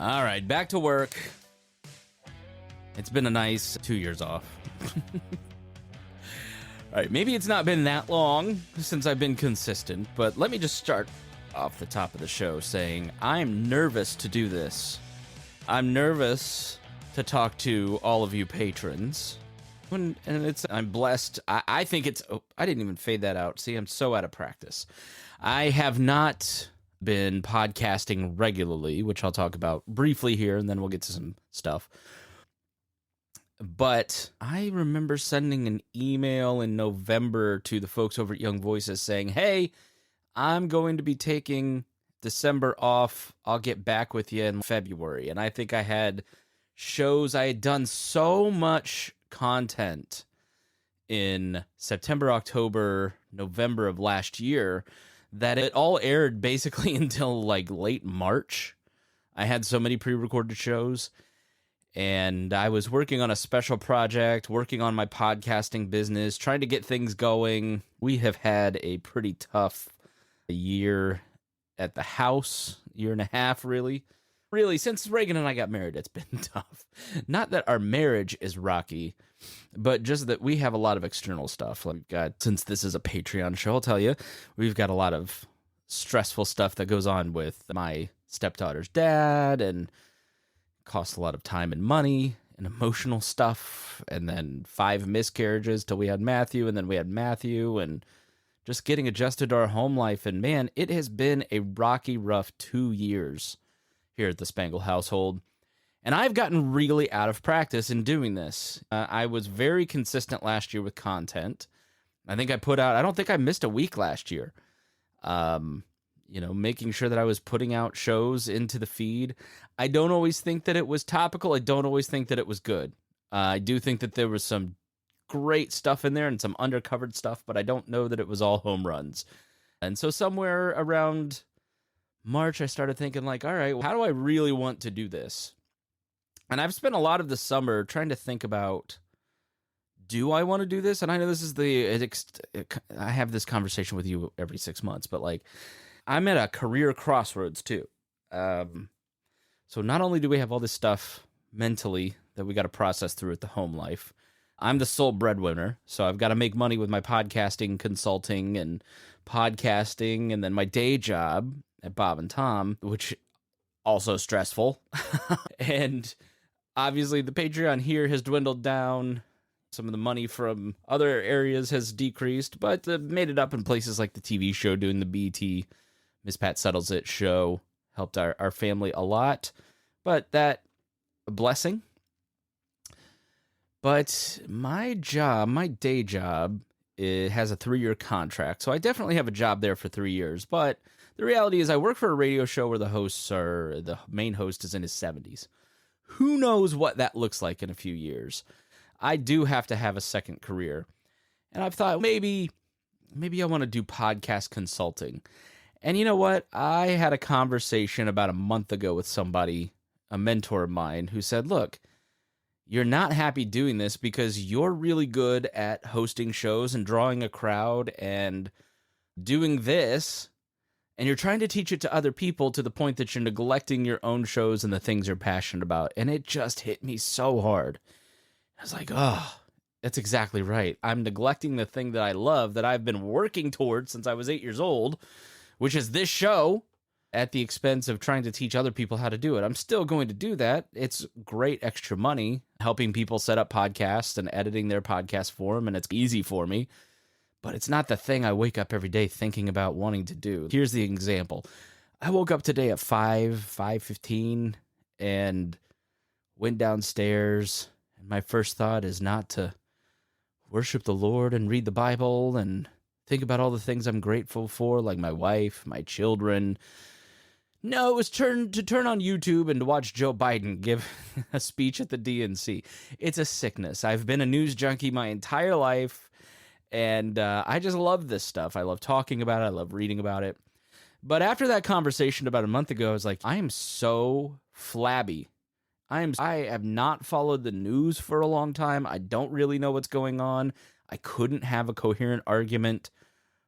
All right, back to work. It's been a nice 2 years off. All right, maybe it's not been that long since I've been consistent, but let me just start off the top of the show saying I'm nervous to do this. I'm nervous to talk to all of you patrons. I'm blessed. I think it's... Oh, I didn't even fade that out. See, I'm so out of practice. I have not been podcasting regularly, which I'll talk about briefly here, and then we'll get to some stuff. But I remember sending an email in November to the folks over at Young Voices saying, hey, I'm going to be taking December off. I'll get back with you in February. And I think I had shows. I had done so much content in September, October, November of last year that it all aired basically until like late March. I had so many pre-recorded shows. And I was working on a special project, working on my podcasting business, trying to get things going. We have had a pretty tough year at the house, year and a half, really. Really, since Reagan and I got married, it's been tough. Not that our marriage is rocky, but just that we have a lot of external stuff. We've got, since this is a Patreon show, I'll tell you, we've got a lot of stressful stuff that goes on with my stepdaughter's dad, and cost a lot of time and money and emotional stuff, and then 5 miscarriages till we had Matthew, and then we had Matthew, and just getting adjusted to our home life. And man, it has been a rocky, rough 2 years here at the Spangle household, and I've gotten really out of practice in doing this. I was very consistent last year with content. I think I put out, I don't think I missed a week last year. Making sure that I was putting out shows into the feed. I don't always think that it was topical. I don't always think that it was good. I do think that there was some great stuff in there and some undercovered stuff, but I don't know that it was all home runs. And so somewhere around March, I started thinking like, all right, how do I really want to do this? And I've spent a lot of the summer trying to think about, do I want to do this? And I know this is I have this conversation with you every 6 months, but like, I'm at a career crossroads too. So not only do we have all this stuff mentally that we got to process through at the home life, I'm the sole breadwinner. So I've got to make money with my podcasting, consulting, and podcasting, and then my day job at Bob and Tom, which also stressful. And obviously the Patreon here has dwindled down. Some of the money from other areas has decreased, but made it up in places like the TV show, doing the BT Miss Pat Settles It show helped our family a lot, but that a blessing. But my day job, it has a 3-year contract, so I definitely have a job there for 3 years. But the reality is I work for a radio show where the main host is in his 70s. Who knows what that looks like in a few years? I do have to have a second career. And I've thought maybe I want to do podcast consulting. And you know what? I had a conversation about a month ago with somebody, a mentor of mine, who said, look, you're not happy doing this because you're really good at hosting shows and drawing a crowd and doing this, and you're trying to teach it to other people to the point that you're neglecting your own shows and the things you're passionate about. And it just hit me so hard. I was like, oh, that's exactly right. I'm neglecting the thing that I love, that I've been working towards since I was 8 years old, which is this show, at the expense of trying to teach other people how to do it. I'm still going to do that. It's great extra money, helping people set up podcasts and editing their podcast for them, and it's easy for me. But it's not the thing I wake up every day thinking about wanting to do. Here's the example. I woke up today at 5:15, and went downstairs. And my first thought is not to worship the Lord and read the Bible and think about all the things I'm grateful for, like my wife, my children. No, it was to turn on YouTube and to watch Joe Biden give a speech at the DNC. It's a sickness. I've been a news junkie my entire life, and I just love this stuff. I love talking about it. I love reading about it. But after that conversation about a month ago, I was like, I am so flabby. I have not followed the news for a long time. I don't really know what's going on. I couldn't have a coherent argument,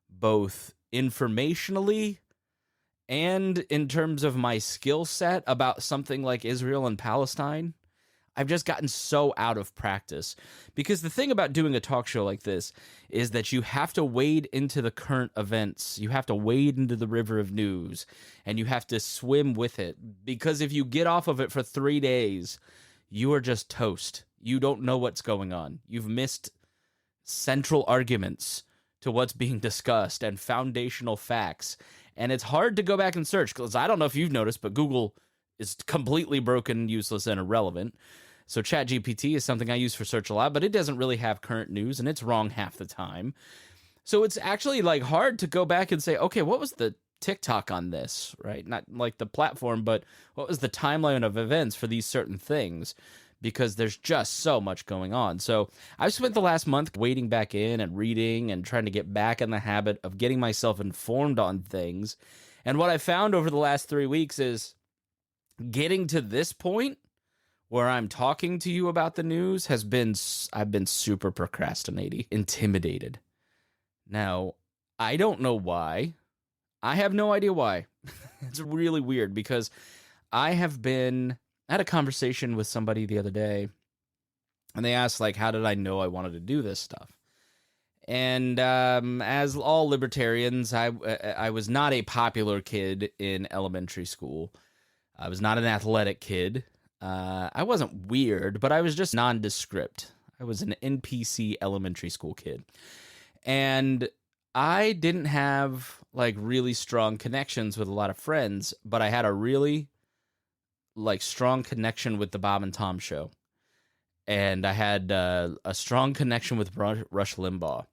both informationally and in terms of my skill set about something like Israel and Palestine, I've just gotten so out of practice. Because the thing about doing a talk show like this is that you have to wade into the current events. You have to wade into the river of news, and you have to swim with it. Because if you get off of it for 3 days, you are just toast. You don't know what's going on. You've missed central arguments to what's being discussed and foundational facts. And it's hard to go back and search, because I don't know if you've noticed, but Google is completely broken, useless, and irrelevant. So ChatGPT is something I use for search a lot, but it doesn't really have current news, and it's wrong half the time. So it's actually like hard to go back and say, okay, what was the TikTok on this, right? Not like the platform, but what was the timeline of events for these certain things? Because there's just so much going on. So I've spent the last month wading back in and reading and trying to get back in the habit of getting myself informed on things. And what I found over the last 3 weeks is getting to this point where I'm talking to you about the news I've been super procrastinating, intimidated. Now, I don't know why. I have no idea why. It's really weird, because I had a conversation with somebody the other day, and they asked, like, how did I know I wanted to do this stuff? And as all libertarians, I was not a popular kid in elementary school. I was not an athletic kid. I wasn't weird, but I was just nondescript. I was an NPC elementary school kid. And I didn't have, like, really strong connections with a lot of friends, but I had a really, like, strong connection with the Bob and Tom show. And I had a strong connection with Rush Limbaugh.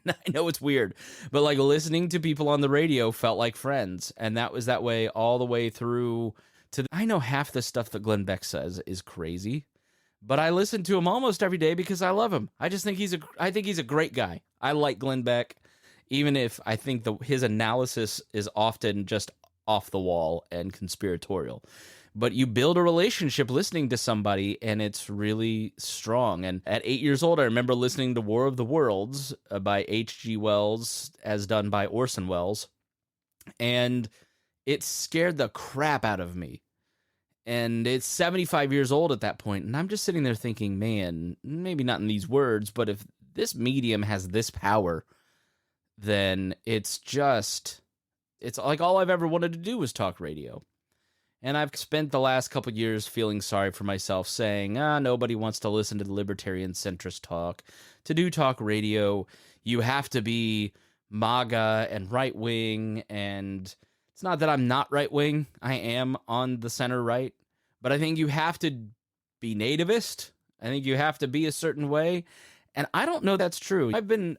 I know it's weird, but, like, listening to people on the radio felt like friends. And that was that way all the way through to I know half the stuff that Glenn Beck says is crazy, but I listen to him almost every day because I love him. I think he's a great guy. I like Glenn Beck, even if I think his analysis is often just off the wall and conspiratorial. But you build a relationship listening to somebody, and it's really strong. And at 8 years old, I remember listening to War of the Worlds by H.G. Wells, as done by Orson Welles. And it scared the crap out of me. And it's 75 years old at that point, and I'm just sitting there thinking, man, maybe not in these words, but if this medium has this power, then it's like all I've ever wanted to do was talk radio. And I've spent the last couple years feeling sorry for myself, saying, nobody wants to listen to the libertarian centrist talk. To do talk radio, you have to be MAGA and right-wing, and it's not that I'm not right-wing. I am on the center right, but I think you have to be nativist. I think you have to be a certain way, and I don't know that's true. I've been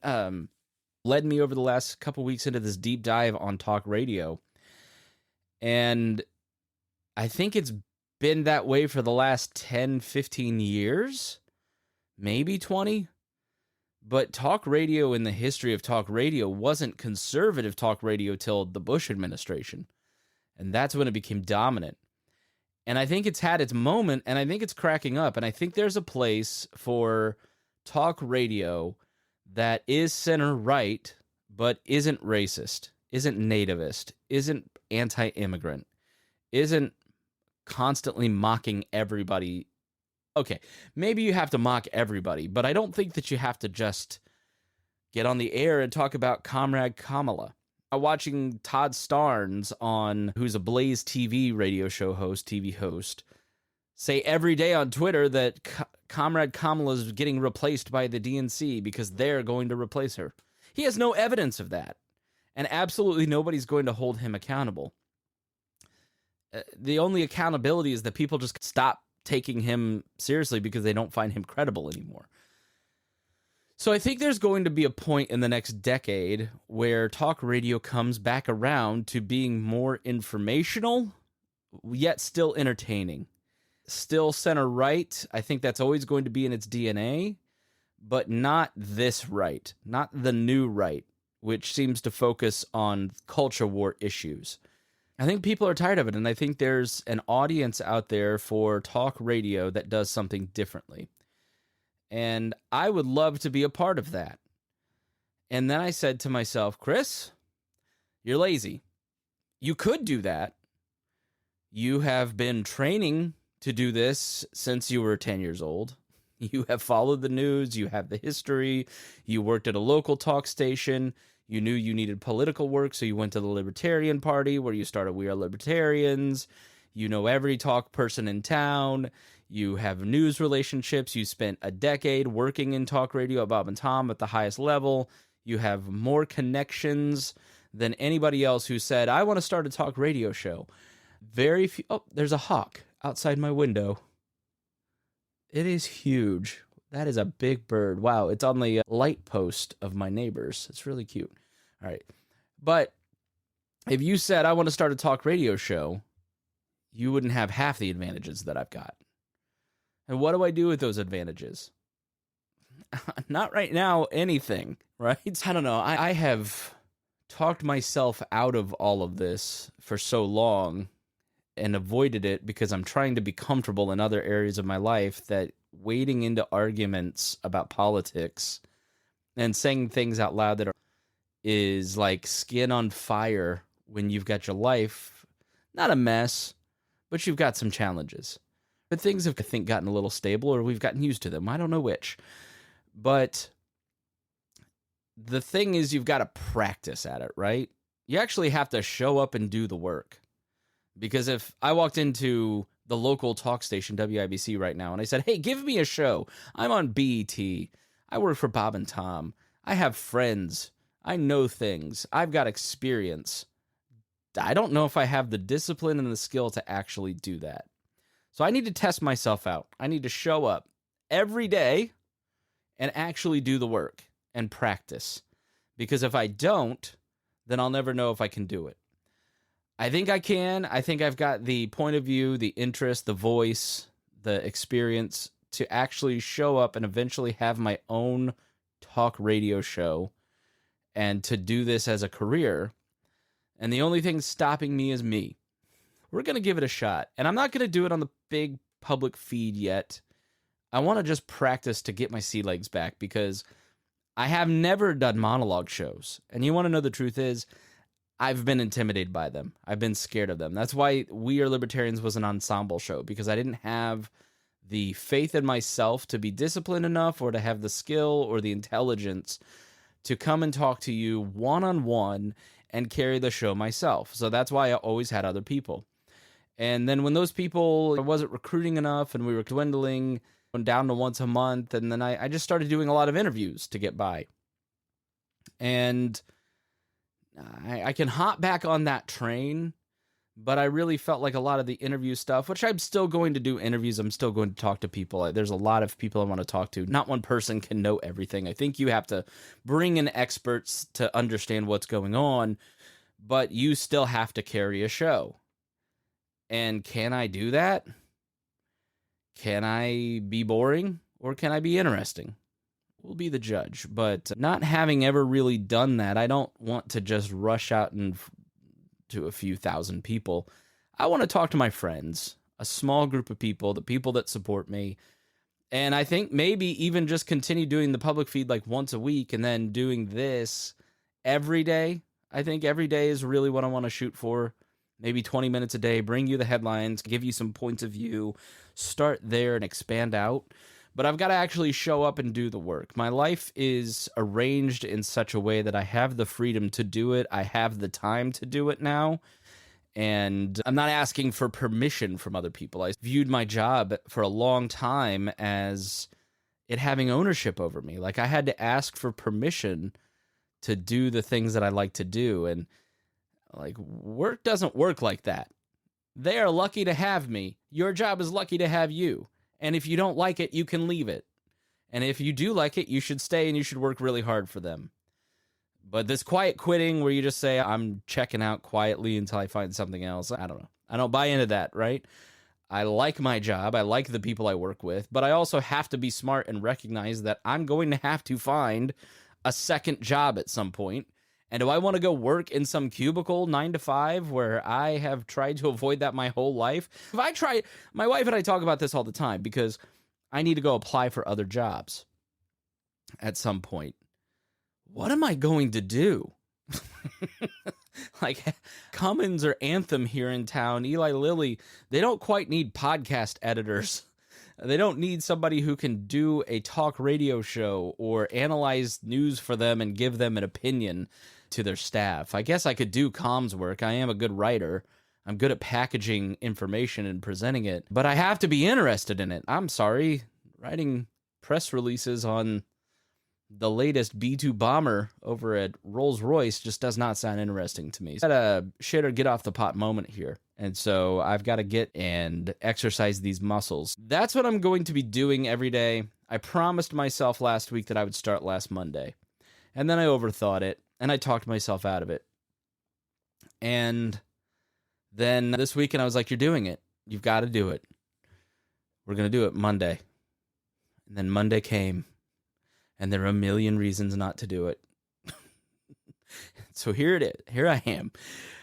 led me over the last couple weeks into this deep dive on talk radio, and I think it's been that way for the last 10, 15 years, maybe 20. But talk radio in the history of talk radio wasn't conservative talk radio till the Bush administration. And that's when it became dominant. And I think it's had its moment, and I think it's cracking up. And I think there's a place for talk radio that is center-right, but isn't racist, isn't nativist, isn't anti-immigrant, isn't constantly mocking everybody. Okay, maybe you have to mock everybody, but I don't think that you have to just get on the air and talk about Comrade Kamala. Watching Todd Starnes who's a Blaze TV radio show host, TV host, say every day on Twitter that Comrade Kamala is getting replaced by the DNC because they're going to replace her. He has no evidence of that, and absolutely nobody's going to hold him accountable. The only accountability is that people just stop taking him seriously because they don't find him credible anymore. So I think there's going to be a point in the next decade where talk radio comes back around to being more informational, yet still entertaining. Still center right. I think that's always going to be in its DNA, but not this right, not the new right, which seems to focus on culture war issues. I think people are tired of it, and I think there's an audience out there for talk radio that does something differently. And I would love to be a part of that. And then I said to myself, Chris, you're lazy. You could do that. You have been training to do this since you were 10 years old. You have followed the news. You have the history. You worked at a local talk station. You knew you needed political work, so you went to the Libertarian Party, where you started We Are Libertarians. You know every talk person in town. You have news relationships. You spent a decade working in talk radio at Bob and Tom at the highest level. You have more connections than anybody else who said, I want to start a talk radio show. Very few. Oh, there's a hawk outside my window. It is huge. That is a big bird. Wow, it's on the light post of my neighbors. It's really cute. All right. But if you said, I want to start a talk radio show, you wouldn't have half the advantages that I've got. And what do I do with those advantages? Not right now, anything, right? I don't know. I have talked myself out of all of this for so long and avoided it because I'm trying to be comfortable in other areas of my life, that wading into arguments about politics and saying things out loud that is like skin on fire when you've got your life, not a mess, but you've got some challenges. But things have, I think, gotten a little stable, or we've gotten used to them. I don't know which. But the thing is, you've got to practice at it, right? You actually have to show up and do the work. Because if I walked into the local talk station, WIBC, right now, and I said, hey, give me a show. I'm on BET. I work for Bob and Tom. I have friends. I know things. I've got experience. I don't know if I have the discipline and the skill to actually do that. So I need to test myself out. I need to show up every day and actually do the work and practice. Because if I don't, then I'll never know if I can do it. I think I can. I think I've got the point of view, the interest, the voice, the experience to actually show up and eventually have my own talk radio show and to do this as a career. And the only thing stopping me is me. We're going to give it a shot. And I'm not going to do it on the big public feed yet. I want to just practice to get my sea legs back, because I have never done monologue shows. And you want to know the truth is, I've been intimidated by them. I've been scared of them. That's why We Are Libertarians was an ensemble show, because I didn't have the faith in myself to be disciplined enough, or to have the skill or the intelligence to come and talk to you one-on-one and carry the show myself. So that's why I always had other people. And then when those people, I wasn't recruiting enough and we were dwindling down to once a month, and then I just started doing a lot of interviews to get by. And I can hop back on that train, but I really felt like a lot of the interview stuff, which I'm still going to do interviews, I'm still going to talk to people. There's a lot of people I want to talk to. Not one person can know everything. I think you have to bring in experts to understand what's going on, but you still have to carry a show. And can I do that? Can I be boring, or can I be interesting? We'll be the judge. But not having ever really done that, I don't want to just rush out and to a few thousand people. I want to talk to my friends, a small group of people, the people that support me. And I think maybe even just continue doing the public feed like once a week, and then doing this every day. I think every day is really what I want to shoot for. Maybe 20 minutes a day, bring you the headlines, give you some points of view, start there and expand out. But I've got to actually show up and do the work. My life is arranged in such a way that I have the freedom to do it. I have the time to do it now. And I'm not asking for permission from other people. I viewed my job for a long time as it having ownership over me. Like, I had to ask for permission to do the things that I like to do. And like, work doesn't work like that. They are lucky to have me. Your job is lucky to have you. And if you don't like it, you can leave it. And if you do like it, you should stay and you should work really hard for them. But this quiet quitting where you just say, I'm checking out quietly until I find something else, I don't know. I don't buy into that, right? I like my job. I like the people I work with. But I also have to be smart and recognize that I'm going to have to find a second job at some point. And do I want to go work in some cubicle 9 to 5 where I have tried to avoid that my whole life? If I try, my wife and I talk about this all the time because I need to go apply for other jobs at some point. What am I going to do? Like Cummins or Anthem here in town, Eli Lilly, they don't quite need podcast editors. They don't need somebody who can do a talk radio show or analyze news for them and give them an opinion to their staff. I guess I could do comms work. I am a good writer. I'm good at packaging information and presenting it, but I have to be interested in it. I'm sorry. Writing press releases on the latest B-2 bomber over at Rolls-Royce just does not sound interesting to me. I had a shit or get off the pot moment here. And so I've got to get and exercise these muscles. That's what I'm going to be doing every day. I promised myself last week that I would start last Monday. And then I overthought it, and I talked myself out of it. And then this weekend I was like, you're doing it. You've got to do it. We're going to do it Monday. And then Monday came. And there are a million reasons not to do it. So here it is. Here I am.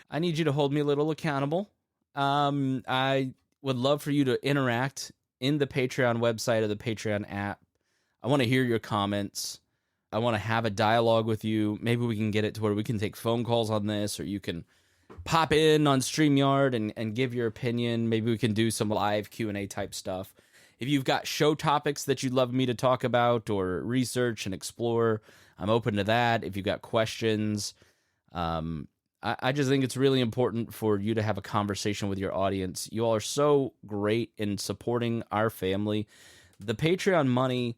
I need you to hold me a little accountable. I would love for you to interact in the Patreon website or the Patreon app. I want to hear your comments. I want to have a dialogue with you. Maybe we can get it to where we can take phone calls on this, or you can pop in on StreamYard and give your opinion. Maybe we can do some live Q&A type stuff. If you've got show topics that you'd love me to talk about or research and explore, I'm open to that. If you've got questions, I just think it's really important for you to have a conversation with your audience. You all are so great in supporting our family. The Patreon money,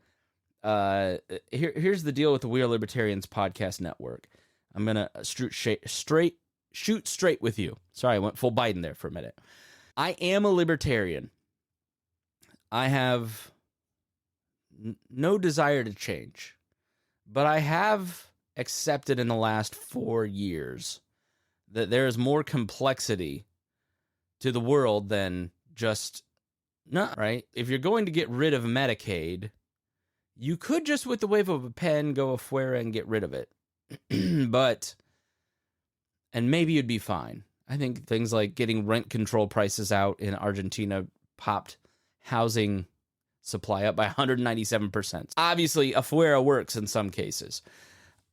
here's the deal with the We Are Libertarians podcast network. I'm going to shoot straight with you. Sorry, I went full Biden there for a minute. I am a libertarian. I have no desire to change, but I have accepted in the last 4 years that there is more complexity to the world than just, not right? If you're going to get rid of Medicaid, you could just with the wave of a pen go afuera and get rid of it. And maybe you'd be fine. I think things like getting rent control prices out in Argentina popped housing supply up by 197%. Obviously, afuera works in some cases,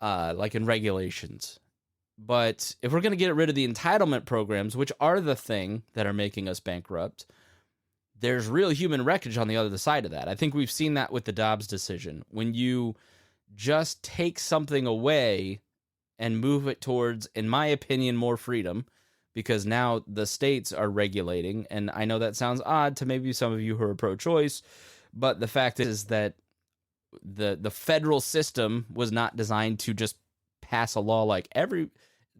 like in regulations. But if we're going to get rid of the entitlement programs, which are the thing that are making us bankrupt, there's real human wreckage on the other side of that. I think we've seen that with the Dobbs decision. When you just take something away and move it towards, in my opinion, more freedom, because now the states are regulating, and I know that sounds odd to maybe some of you who are pro-choice, but the fact is that the federal system was not designed to just pass a law like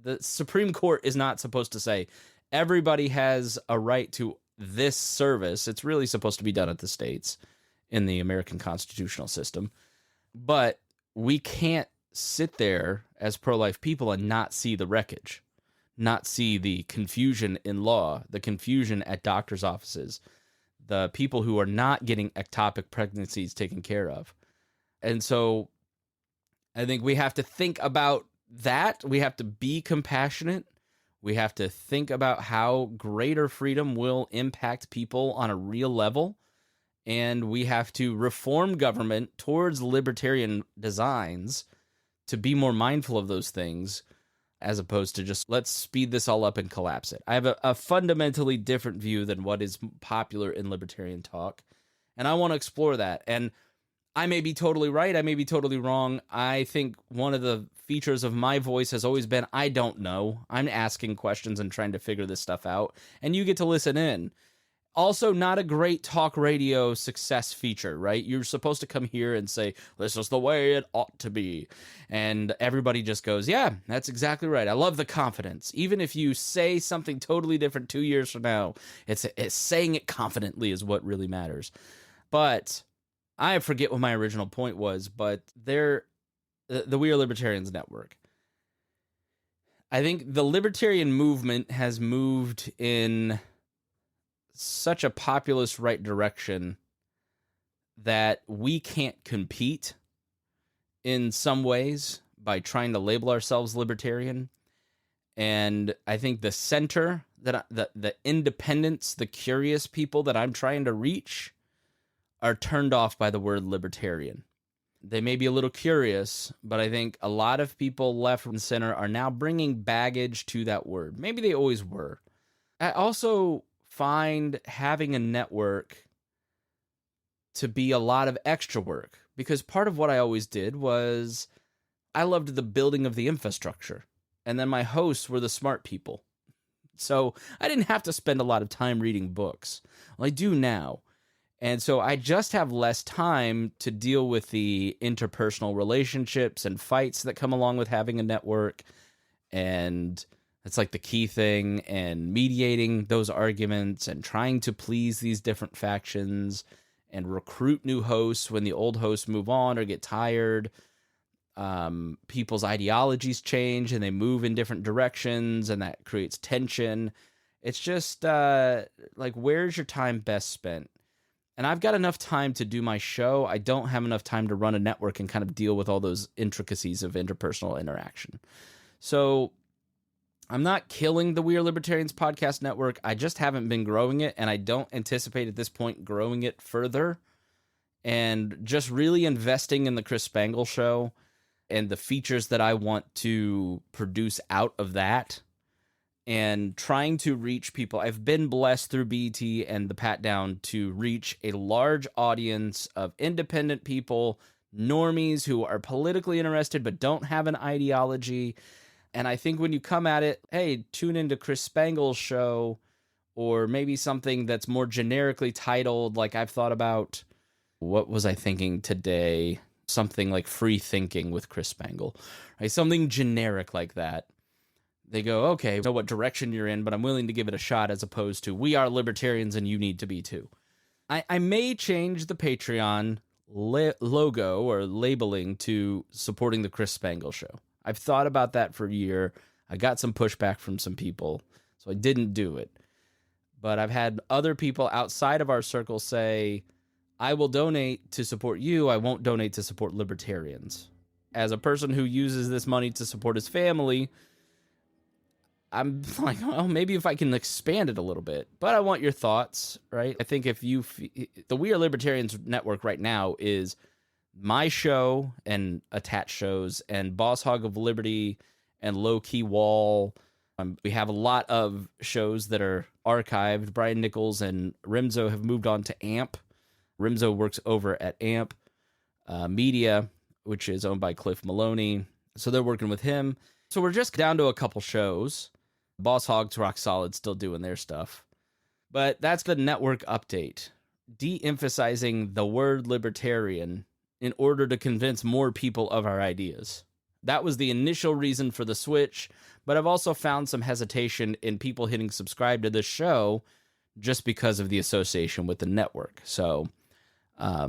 the Supreme Court is not supposed to say everybody has a right to this service. It's really supposed to be done at the states in the American constitutional system. But we can't sit there as pro-life people and not see the wreckage, not see the confusion in law, the confusion at doctors' offices, the people who are not getting ectopic pregnancies taken care of. And so I think we have to think about that. We have to be compassionate. We have to think about how greater freedom will impact people on a real level. And we have to reform government towards libertarian designs to be more mindful of those things, as opposed to just let's speed this all up and collapse it. I have a fundamentally different view than what is popular in libertarian talk, and I want to explore that. And I may be totally right. I may be totally wrong. I think one of the features of my voice has always been, I don't know. I'm asking questions and trying to figure this stuff out, and you get to listen in. Also, not a great talk radio success feature, right? You're supposed to come here and say, this is the way it ought to be. And everybody just goes, yeah, that's exactly right. I love the confidence. Even if you say something totally different 2 years from now, it's saying it confidently is what really matters. But I forget what my original point was, but the We Are Libertarians network. I think the libertarian movement has moved in such a populist right direction that we can't compete in some ways by trying to label ourselves libertarian. And I think the center, the independents, the curious people that I'm trying to reach are turned off by the word libertarian. They may be a little curious, but I think a lot of people left and center are now bringing baggage to that word. Maybe they always were. I also find having a network to be a lot of extra work, because part of what I always did was I loved the building of the infrastructure, and then my hosts were the smart people. So I didn't have to spend a lot of time reading books. Well, I do now. And so I just have less time to deal with the interpersonal relationships and fights that come along with having a network. And it's like the key thing, and mediating those arguments and trying to please these different factions and recruit new hosts when the old hosts move on or get tired. People's ideologies change and they move in different directions, and that creates tension. It's just like, where's your time best spent? And I've got enough time to do my show. I don't have enough time to run a network and kind of deal with all those intricacies of interpersonal interaction. So I'm not killing the We Are Libertarians podcast network. I just haven't been growing it, and I don't anticipate at this point growing it further. And just really investing in the Chris Spangle show and the features that I want to produce out of that, and trying to reach people. I've been blessed through BT and the Pat Down to reach a large audience of independent people, normies who are politically interested but don't have an ideology. And I think when you come at it, hey, tune into Chris Spangle's show, or maybe something that's more generically titled, like I've thought about, what was I thinking today? Something like Free Thinking with Chris Spangle, right? Something generic like that. They go, okay, I know what direction you're in, but I'm willing to give it a shot, as opposed to We Are Libertarians and you need to be too. I may change the Patreon logo or labeling to supporting the Chris Spangle show. I've thought about that for a year. I got some pushback from some people, so I didn't do it. But I've had other people outside of our circle say, I will donate to support you. I won't donate to support libertarians. As a person who uses this money to support his family, I'm like, well, maybe if I can expand it a little bit. But I want your thoughts, right? I think if you... the We Are Libertarians network right now is my show and attached shows and Boss Hog of Liberty and Low Key Wall. We have a lot of shows that are archived. Brian Nichols and Rimzo have moved on to AMP. Rimzo works over at AMP Media, which is owned by Cliff Maloney. So they're working with him. So we're just down to a couple shows. Boss Hog's rock solid, still doing their stuff. But that's the network update. De-emphasizing the word libertarian in order to convince more people of our ideas. That was the initial reason for the switch, but I've also found some hesitation in people hitting subscribe to this show just because of the association with the network. So I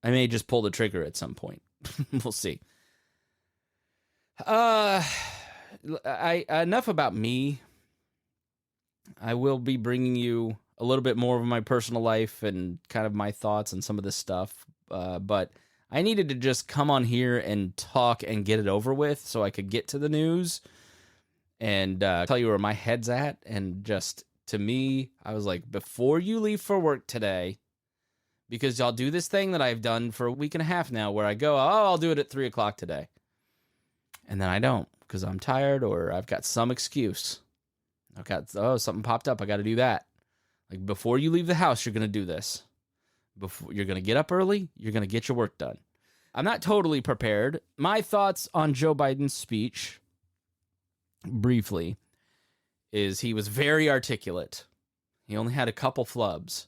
may just pull the trigger at some point. We'll see. Enough about me. I will be bringing you a little bit more of my personal life and kind of my thoughts and some of this stuff. But I needed to just come on here and talk and get it over with so I could get to the news and tell you where my head's at. And just, to me, I was like, before you leave for work today, because I'll do this thing that I've done for a week and a half now where I go, oh, I'll do it at 3 o'clock today. And then I don't, because I'm tired or I've got some excuse. I've got, something popped up. I got to do that. Like, before you leave the house, you're going to do this. Before you're going to get up early, you're going to get your work done. I'm not totally prepared. My thoughts on Joe Biden's speech, briefly, is he was very articulate. He only had a couple flubs.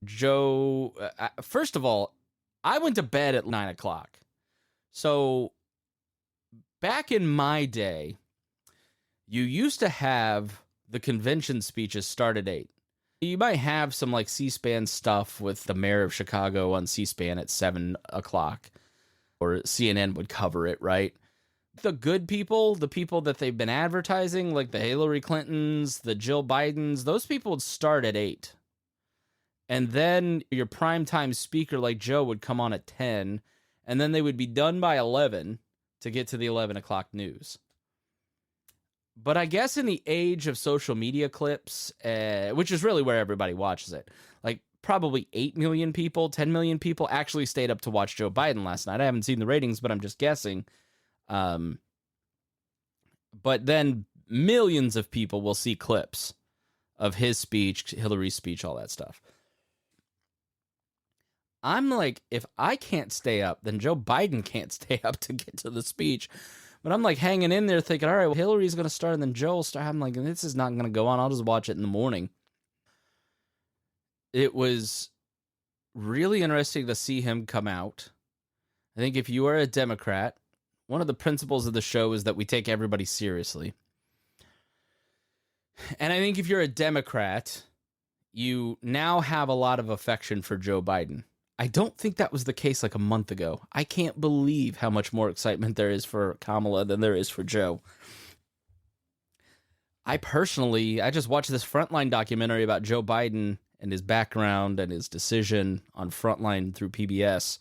Joe, first of all, I went to bed at 9 o'clock. So back in my day, you used to have the convention speeches start at 8. You might have some like C-SPAN stuff with the mayor of Chicago on C-SPAN at 7 o'clock, or CNN would cover it, right? The good people, the people that they've been advertising, like the Hillary Clintons, the Jill Bidens, those people would start at 8. And then your primetime speaker like Joe would come on at 10, and then they would be done by 11 to get to the 11 o'clock news. But I guess in the age of social media clips, which is really where everybody watches it, like probably 8 million people, 10 million people actually stayed up to watch Joe Biden last night. I haven't seen the ratings, but I'm just guessing. But then millions of people will see clips of his speech, Hillary's speech, all that stuff. I'm like, if I can't stay up, then Joe Biden can't stay up to get to the speech. But I'm like hanging in there thinking, all right, well, Hillary's going to start and then Joe will start. I'm like, this is not going to go on. I'll just watch it in the morning. It was really interesting to see him come out. I think if you are a Democrat, one of the principles of the show is that we take everybody seriously. And I think if you're a Democrat, you now have a lot of affection for Joe Biden. I don't think that was the case like a month ago. I can't believe how much more excitement there is for Kamala than there is for Joe. I just watched this Frontline documentary about Joe Biden and his background and his decision on Frontline through PBS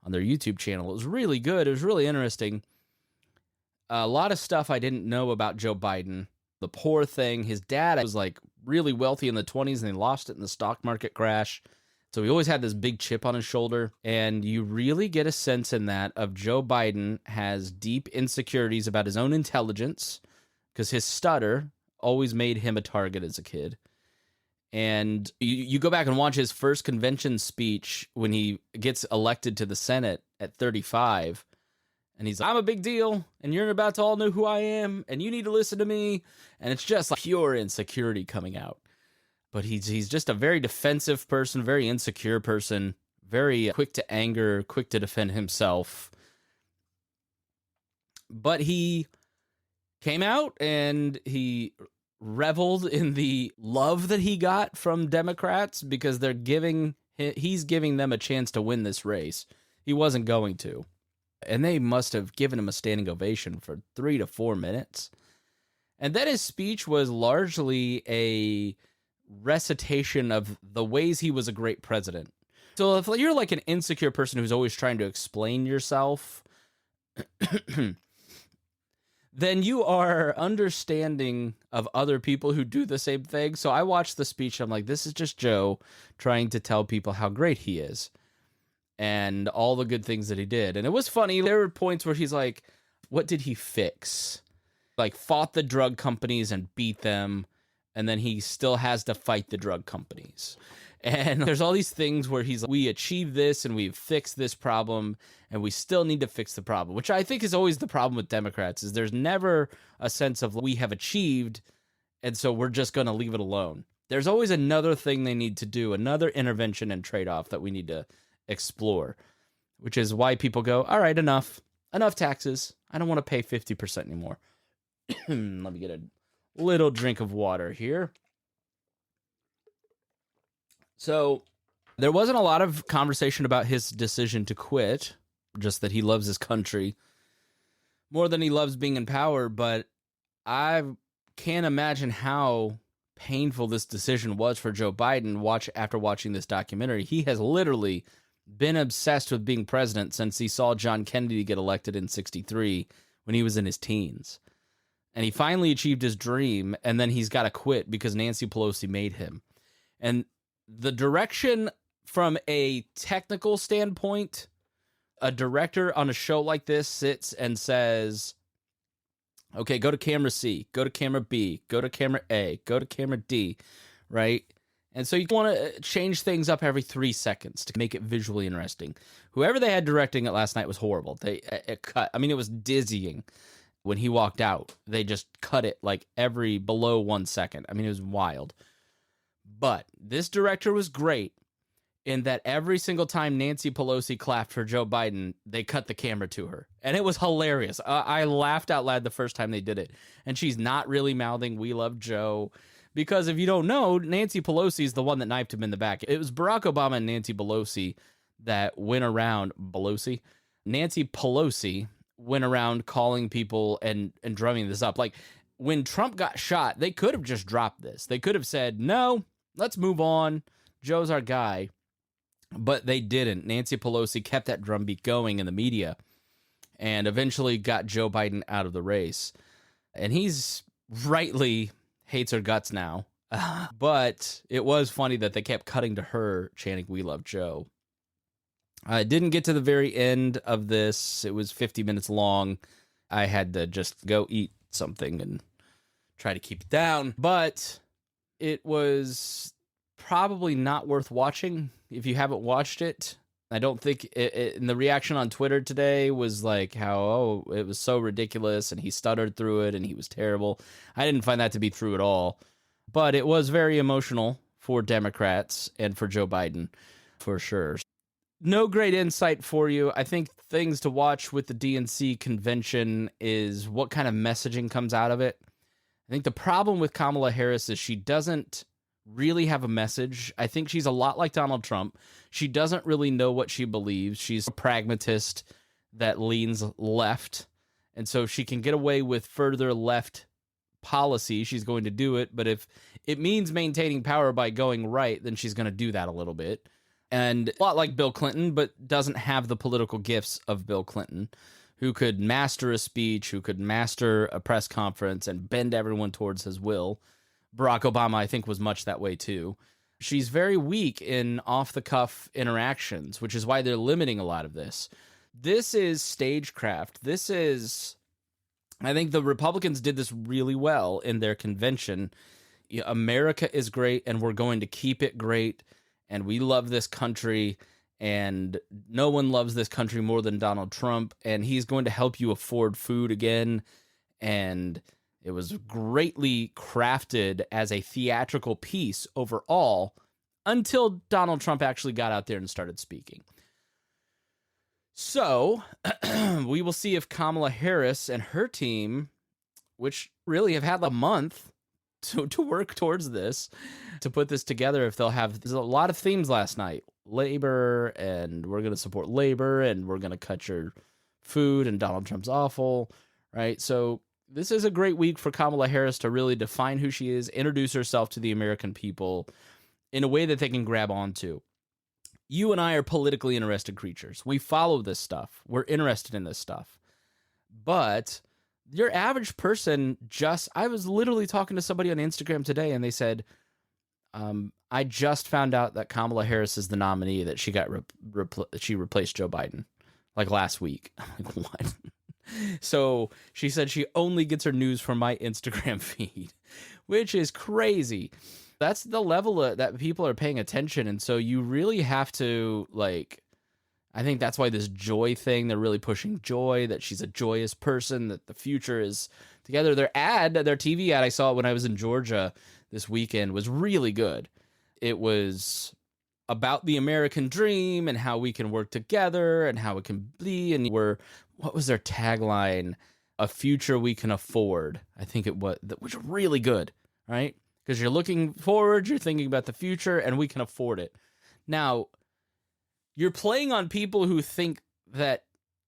on their YouTube channel. It was really good. It was really interesting. A lot of stuff I didn't know about Joe Biden. The poor thing. His dad was like really wealthy in the 20s and he lost it in the stock market crash. So he always had this big chip on his shoulder. And you really get a sense in that of Joe Biden has deep insecurities about his own intelligence because his stutter always made him a target as a kid. And you go back and watch his first convention speech when he gets elected to the Senate at 35. And he's like, I'm a big deal, and you're about to all know who I am, and you need to listen to me. And it's just like pure insecurity coming out. But he's just a very defensive person, very insecure person, very quick to anger, quick to defend himself. But he came out and he reveled in the love that he got from Democrats because he's giving them a chance to win this race. He wasn't going to. And they must have given him a standing ovation for 3 to 4 minutes. And then his speech was largely a recitation of the ways he was a great president. So if you're like an insecure person who's always trying to explain yourself, then you are understanding of other people who do the same thing. So I watched the speech. I'm like, this is just Joe trying to tell people how great he is and all the good things that he did. And it was funny. There were points where he's like, what did he fix? Like fought the drug companies and beat them. And then he still has to fight the drug companies. And there's all these things where he's like, we achieved this and we've fixed this problem and we still need to fix the problem, which I think is always the problem with Democrats is there's never a sense of we have achieved and so we're just going to leave it alone. There's always another thing they need to do, another intervention and trade-off that we need to explore, which is why people go, all right, enough taxes. I don't want to pay 50% anymore. Let me get a little drink of water here. So there wasn't a lot of conversation about his decision to quit, just that he loves his country more than he loves being in power. But I can't imagine how painful this decision was for Joe Biden after watching this documentary. He has literally been obsessed with being president since he saw John Kennedy get elected in 1963 when he was in his teens. And he finally achieved his dream, and then he's got to quit because Nancy Pelosi made him. And the direction from a technical standpoint, a director on a show like this sits and says, okay, go to camera C, go to camera B, go to camera A, go to camera D, right? And so you want to change things up every 3 seconds to make it visually interesting. Whoever they had directing it last night was horrible. It cut. I mean, it was dizzying. When he walked out, they just cut it like every below 1 second. I mean, it was wild. But this director was great in that every single time Nancy Pelosi clapped for Joe Biden, they cut the camera to her. And it was hilarious. I laughed out loud the first time they did it. And she's not really mouthing, "We love Joe." Because if you don't know, Nancy Pelosi is the one that knifed him in the back. It was Barack Obama and Nancy Pelosi that went around. Nancy Pelosi went around calling people and drumming this up. Like when Trump got shot, they could have just dropped this. They could have said, no, let's move on. Joe's our guy. But they didn't. Nancy Pelosi kept that drumbeat going in the media and eventually got Joe Biden out of the race. And he's rightly hates her guts now. But it was funny that they kept cutting to her chanting, "We love Joe." I didn't get to the very end of this. It was 50 minutes long. I had to just go eat something and try to keep it down. But it was probably not worth watching if you haven't watched it. I don't think and the reaction on Twitter today was like how, it was so ridiculous and he stuttered through it and he was terrible. I didn't find that to be true at all. But it was very emotional for Democrats and for Joe Biden, for sure. No great insight for you. I think things to watch with the DNC convention is what kind of messaging comes out of it. I think the problem with Kamala Harris is she doesn't really have a message. I think she's a lot like Donald Trump. She doesn't really know what she believes. She's a pragmatist that leans left. And so if she can get away with further left policy, she's going to do it. But if it means maintaining power by going right, then she's going to do that a little bit. And a lot like Bill Clinton, but doesn't have the political gifts of Bill Clinton, who could master a speech, who could master a press conference and bend everyone towards his will. Barack Obama, I think, was much that way too. She's very weak in off-the-cuff interactions, which is why they're limiting a lot of this. This is stagecraft. I think the Republicans did this really well in their convention. America is great, and we're going to keep it great. And we love this country, and no one loves this country more than Donald Trump, and he's going to help you afford food again. And it was greatly crafted as a theatrical piece overall until Donald Trump actually got out there and started speaking. So we will see if Kamala Harris and her team, which really have had a month to work towards this, to put this together, if they'll have, there's a lot of themes last night. Labor, and we're going to support labor, and we're going to cut your food, and Donald Trump's awful, right? So this is a great week for Kamala Harris to really define who she is, introduce herself to the American people in a way that they can grab onto. You and I are politically interested creatures. We follow this stuff. We're interested in this stuff. But your average person I was literally talking to somebody on Instagram today, and they said, I just found out that Kamala Harris is the nominee, that she got she replaced Joe Biden like last week. I'm like, what? So she said she only gets her news from my Instagram feed, which is crazy. That's the level that people are paying attention. And so you really have to, I think that's why this joy thing, they're really pushing joy, that she's a joyous person, that the future is together. Their TV ad I saw when I was in Georgia this weekend was really good. It was about the American dream and how we can work together and how it can be. And what was their tagline? A future we can afford. I think it was, that was really good, right? Because you're looking forward, you're thinking about the future, and we can afford it. Now, you're playing on people who think that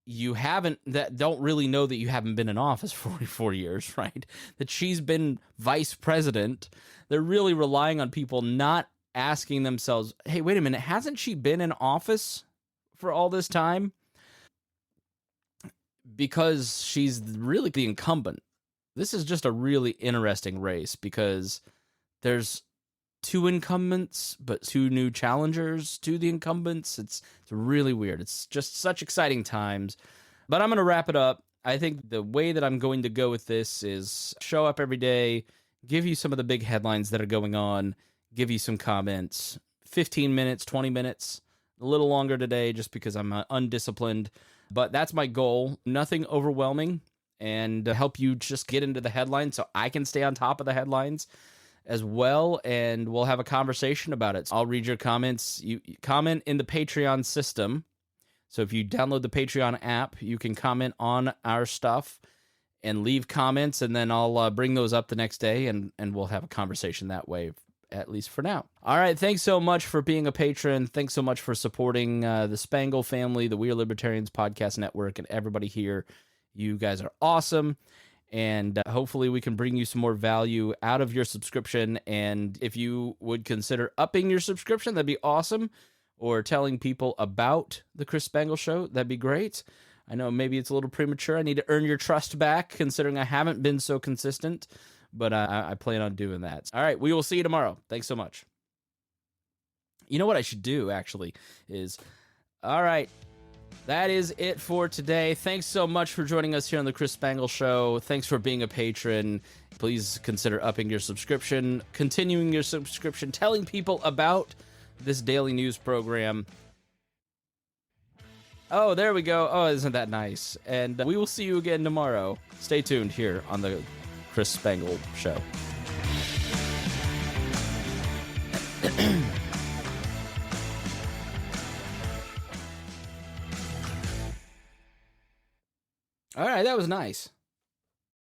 that don't really know that you haven't been in office for 44 years, right? That she's been vice president. They're really relying on people not asking themselves, hey, wait a minute, hasn't she been in office for all this time? Because she's really the incumbent. This is just a really interesting race because there's two incumbents, but two new challengers to the incumbents. It's really weird. It's just such exciting times. But I'm going to wrap it up. I think the way that I'm going to go with this is show up every day, give you some of the big headlines that are going on, give you some comments, 15 minutes, 20 minutes, a little longer today just because I'm undisciplined. But that's my goal. Nothing overwhelming, and help you just get into the headlines so I can stay on top of the headlines as well, and we'll have a conversation about it. I'll read your comments. You comment in the Patreon system. So if you download the Patreon app, you can comment on our stuff and leave comments, and then I'll bring those up the next day, and we'll have a conversation that way, at least for now. All right, thanks so much for being a patron. Thanks so much for supporting the Spangle family, the We Are Libertarians podcast network, and everybody here. You guys are awesome. And hopefully we can bring you some more value out of your subscription. And if you would consider upping your subscription, that'd be awesome. Or telling people about the Chris Spangle Show, that'd be great. I know maybe it's a little premature. I need to earn your trust back, considering I haven't been so consistent. but I plan on doing that. All right, we will see you tomorrow. Thanks so much. You know what I should do, actually, is... All right, that is it for today. Thanks so much for joining us here on the Chris Spangle Show. Thanks for being a patron. Please consider upping your subscription, continuing your subscription, telling people about this daily news program. Oh, there we go. Oh, isn't that nice? And we will see you again tomorrow. Stay tuned here on the Chris Spangle Show. All right, that was nice.